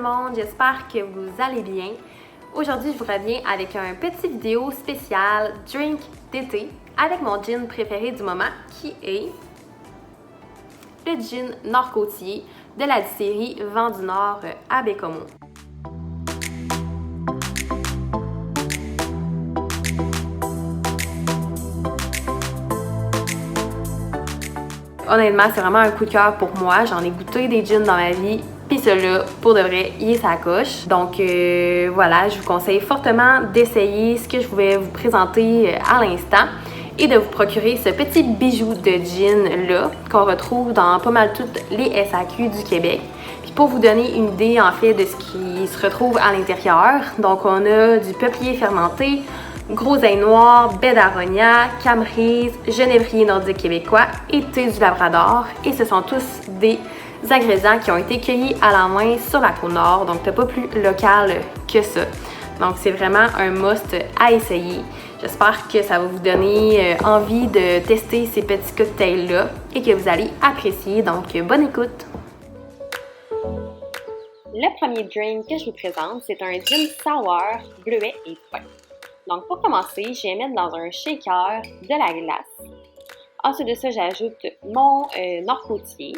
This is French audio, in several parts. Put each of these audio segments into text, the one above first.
monde, j'espère que vous allez bien. Aujourd'hui, je vous reviens avec un petit vidéo spécial drink d'été avec mon gin préféré du moment qui est le gin Nord-Côtier de la distillerie Vent du Nord à Bécomo. Honnêtement, c'est vraiment un coup de cœur pour moi. J'en ai goûté des gins dans ma vie, puis celui-là, pour de vrai, il est sa coche. Donc voilà, je vous conseille fortement d'essayer ce que je vais vous présenter à l'instant et de vous procurer ce petit bijou de gin-là qu'on retrouve dans pas mal toutes les SAQ du Québec. Puis pour vous donner une idée, en fait, de ce qui se retrouve à l'intérieur, donc on a du peuplier fermenté, groseille noire, baie d'aronia, camerise, genévrier nordique québécois et thé du Labrador. Et ce sont tous des ingrédients qui ont été cueillis à la main sur la Côte-Nord, donc t'as pas plus local que ça. Donc c'est vraiment un must à essayer. J'espère que ça va vous donner envie de tester ces petits cocktails-là et que vous allez apprécier. Donc bonne écoute! Le premier drink que je vous présente, c'est un gin sour, bleuet et pain. Donc pour commencer, je vais mettre dans un shaker de la glace. Ensuite de ça, j'ajoute mon Nord-Côtier,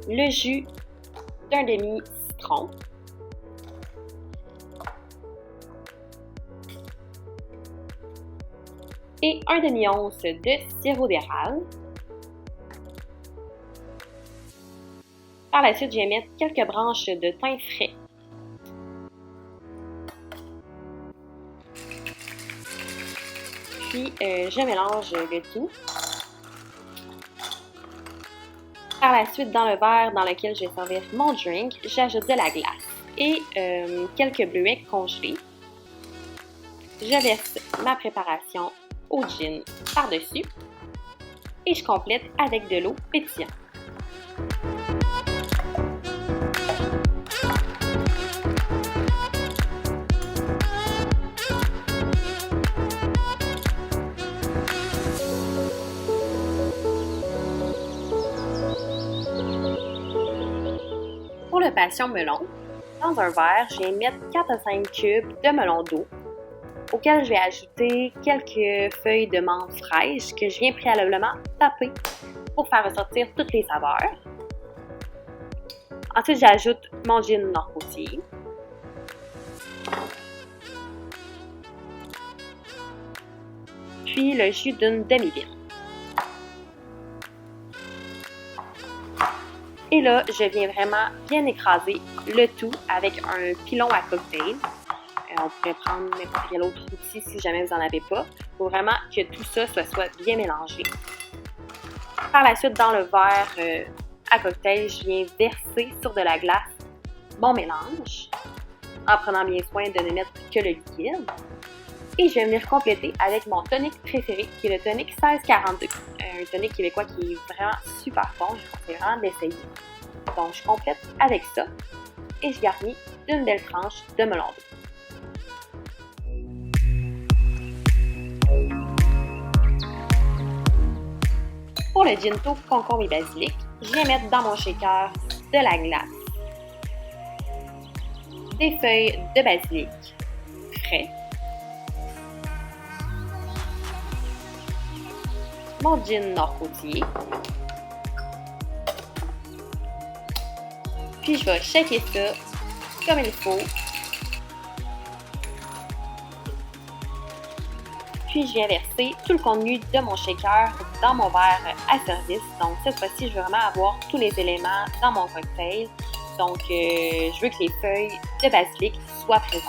le jus d'un demi-citron, et un demi-once de sirop d'érable. Par la suite, je vais mettre quelques branches de thym frais. Puis, je mélange le tout. Par la suite, dans le verre dans lequel je vais servir mon drink, j'ajoute de la glace et quelques bleuets congelés. Je verse ma préparation au gin par-dessus et je complète avec de l'eau pétillante. Pour le passion melon, dans un verre, je vais mettre 4 à 5 cubes de melon d'eau, auquel je vais ajouter quelques feuilles de menthe fraîche que je viens préalablement taper pour faire ressortir toutes les saveurs. Ensuite, j'ajoute mon gin Nord-Côtier. Puis le jus d'une demi-litre. Et là, je viens vraiment bien écraser le tout avec un pilon à cocktail. On pourrait prendre n'importe quel autre outil si jamais vous n'en avez pas. Il faut vraiment que tout ça soit bien mélangé. Par la suite, dans le verre à cocktail, je viens verser sur de la glace mon mélange en prenant bien soin de ne mettre que le liquide. Et je vais venir compléter avec mon tonic préféré qui est le tonic 1642. Un tonic québécois qui est vraiment super bon. Je vous conseille vraiment de l'essayer. Donc, je complète avec ça et je garnis d'une belle tranche de melon d'eau. Pour le gin taupe, concombre et basilic, je viens mettre dans mon shaker de la glace, des feuilles de basilic frais, mon gin Nord-Côtier, puis je vais shaker ça comme il faut. Puis je viens verser tout le contenu de mon shaker dans mon verre à service. Donc cette fois-ci, je veux vraiment avoir tous les éléments dans mon cocktail. Donc je veux que les feuilles de basilic soient présentes.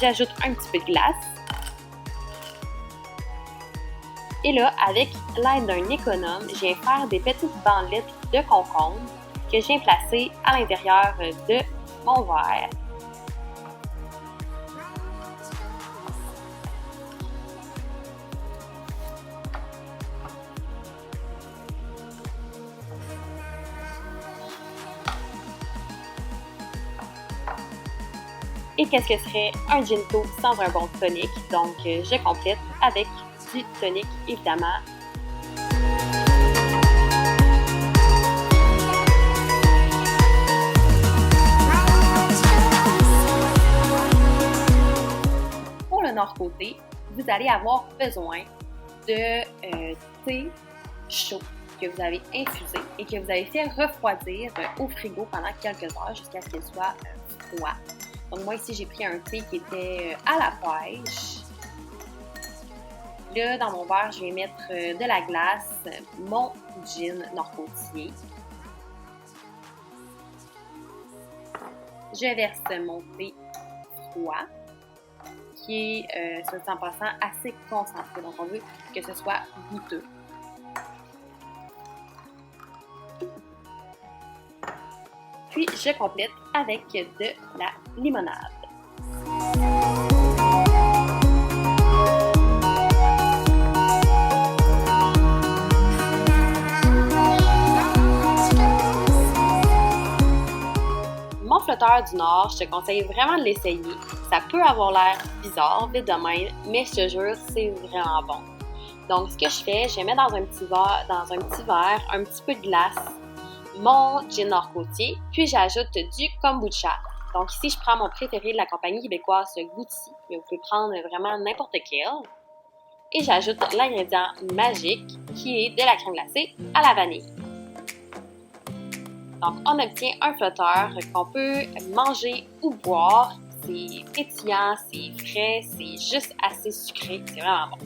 J'ajoute un petit peu de glace. Et là, avec l'aide d'un économe, je viens faire des petites bandelettes de concombre que je viens placer à l'intérieur de mon verre. Et qu'est-ce que serait un gin taupe sans un bon tonic? Donc, je complète avec du tonic, évidemment. côté, vous allez avoir besoin de thé chaud que vous avez infusé et que vous avez fait refroidir au frigo pendant quelques heures jusqu'à ce qu'il soit froid. Donc moi ici, j'ai pris un thé qui était à la pêche. Là, dans mon verre, je vais mettre de la glace, mon gin Nord-Côtier. Je verse mon thé froid, qui est, soit dit en passant, assez concentré. Donc, on veut que ce soit goûteux. Puis, je complète avec de la limonade. Mon flotteur du Nord, je te conseille vraiment de l'essayer. Ça peut avoir l'air bizarre, vite de même, mais je te jure, c'est vraiment bon. Donc, ce que je fais, je mets dans un petit verre un petit peu de glace, mon gin Nord-Côtier, puis j'ajoute du kombucha. Donc ici, je prends mon préféré de la compagnie québécoise Goutti, mais vous pouvez prendre vraiment n'importe quel. Et j'ajoute l'ingrédient magique, qui est de la crème glacée à la vanille. Donc, on obtient un flotteur qu'on peut manger ou boire. C'est pétillant, c'est frais, c'est juste assez sucré. C'est vraiment bon.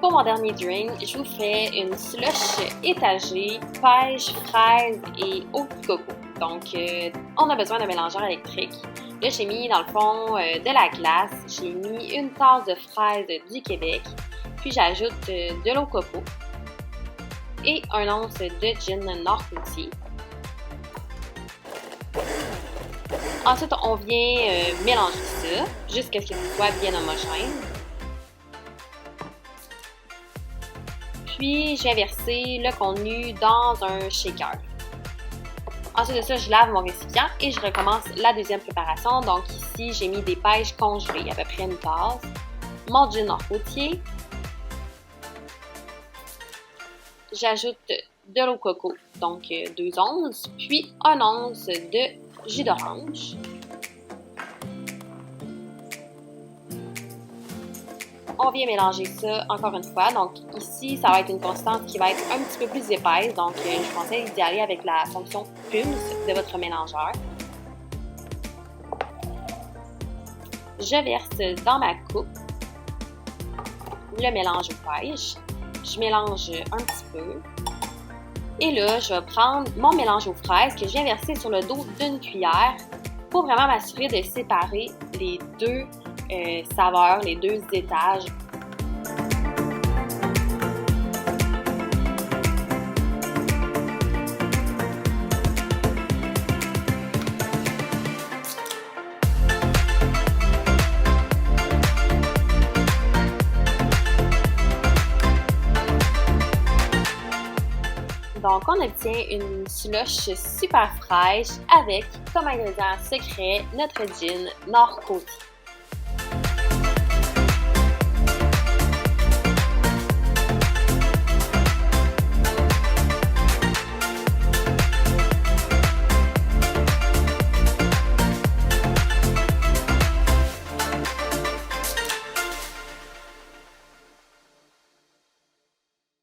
Pour mon dernier drink, je vous fais une slush étagée, pêche, fraise et eau de coco. Donc, on a besoin d'un mélangeur électrique. Là, j'ai mis dans le fond de la glace. J'ai mis une tasse de fraises du Québec. Puis, j'ajoute de l'eau de coco et un once de gin Nord-Côtier. Ensuite, on vient mélanger ça jusqu'à ce que ce soit bien homogène. Puis, je vais verser le contenu dans un shaker. Ensuite de ça, je lave mon récipient et je recommence la deuxième préparation. Donc ici, j'ai mis des pêches congelées, à peu près une tasse, mon gin Nord-Côtier. J'ajoute de l'eau de coco, donc 2 onces, puis 1 once de jus d'orange. On vient mélanger ça encore une fois. Donc ici, ça va être une constance qui va être un petit peu plus épaisse. Donc je vous conseille d'y aller avec la fonction pulse de votre mélangeur. Je verse dans ma coupe le mélange aux pêches. Je mélange un petit peu. Et là, je vais prendre mon mélange aux fraises que je viens verser sur le dos d'une cuillère pour vraiment m'assurer de séparer les deux saveurs, les deux étages. Donc, on obtient une slush super fraîche avec comme ingrédient secret notre gin Nord-Côtier.